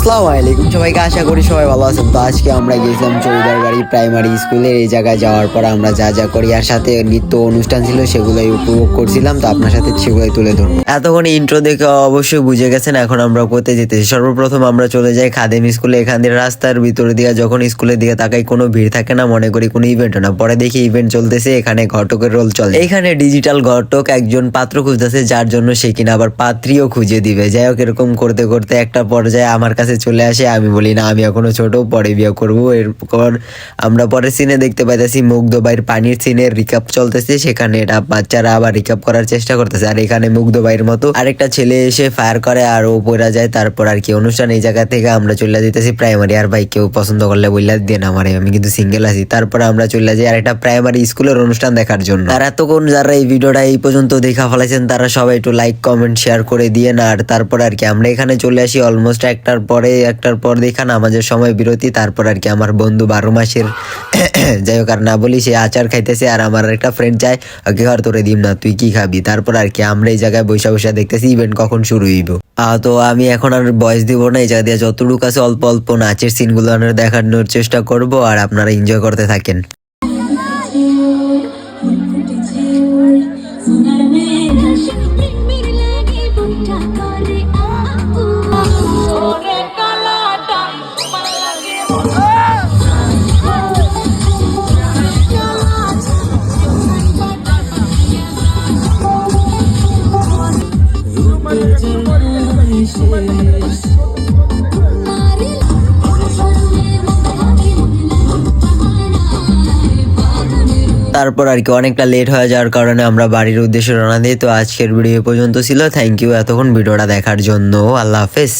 আসসালামু আলাইকুম সবাইকে, আশা করি সবাই ভালো আছেন। তো আজকে আমরা গেছিলাম চৌধুরীবাড়ি প্রাইমারি স্কুলের। এই জায়গায় যাওয়ার পর আমরা যা যা করি আর সাথে নৃত্য অনুষ্ঠান ছিল সেগুলোই উপভোগ করছিলাম। তো আপনার সাথে সেগুলোই তুলে ধরবো। এতক্ষণ ইন্ট্রো দেখে অবশ্যই বুঝে গেছেন এখন আমরা কোথায় যেতেছি। সর্বপ্রথম আমরা চলে যাই খাদেম স্কুলে। এখান দিয়ে রাস্তার ভিতরে দিয়ে যখন স্কুলের দিকে তাকাই কোনো ভিড় থাকে না, মনে করি কোনো ইভেন্ট না। পরে দেখি ইভেন্ট চলতেছে, এখানে ঘটকের রোল চলে। এখানে ডিজিটাল ঘটক একজন পাত্র খুঁজতেছে, যার জন্য সে কিনা আবার পাত্রীও খুঁজে দিবে। যাই হোক, এরকম করতে করতে একটা পর্যায়ে আমার কাছে চলে আসে। আমি বলি না, আমি এখনো ছোট, পরে বিয়ে করবো। এরপর আমরা পরের সিনে দেখতে পাইতেছি মুগ্ধবাইয়ের পানির সিনের রিকাপ চলতেছে। সেখানে এটা বাচ্চারা আবার রিকাপ করার চেষ্টা করতেছে, আর এখানে মুগ্ধবাইয়ের মতো আরেকটা ছেলে এসে ফায়ার করে আর ও পড়া যায়। তারপর আর কি অনুষ্ঠান। এই জায়গা থেকে আমরা চলে যেতেছি প্রাইমারি। আর ভাই কেউ পছন্দ করলে বললে দেন আমারে, আমি কিন্তু সিঙ্গেল আছি। তারপর আমরা চলে যাই আর একটা প্রাইমারি স্কুলের অনুষ্ঠান দেখার জন্য। আর এতক্ষণ যারা এই ভিডিওটা এই পর্যন্ত দেখা ফেলাইছেন তারা সবাই একটু লাইক কমেন্ট শেয়ার করে দিয়ে না। আর তারপর আর কি আমরা এখানে চলে আসি অলমোস্ট একটার পর দেখা নামাজের সময় বিরতি। তারপর আর কি আমার বন্ধু 12 মাসের যাই হোক আর না বলি, সে আচার খাইতেছে আর আমার একটা ফ্রেন্ড চায় ওকে ঘর তোরে দিম না, তুই কি খাবি। তারপর আর কি আমরা এই জায়গায় বৈশা বৈশা দেখতেছি ইভেন্ট কখন শুরু হইব। তো আমি এখন আর বয়স দিব না, এই জায়গা দিয়ে যতটুকু আছে অল্প অল্প নাচের সিনগুলো দেখানোর চেষ্টা করব আর আপনারা এনজয় করতে থাকেন। তারপর আর কি অনেকটা লেট হয়ে যাওয়ার কারণে আমরা বাড়ির উদ্দেশ্যে রওনা দিই। তো আজকের ভিডিও পর্যন্ত ছিল। থ্যাংক ইউ এতক্ষণ ভিডিওটা দেখার জন্য। আল্লাহ হাফেজ।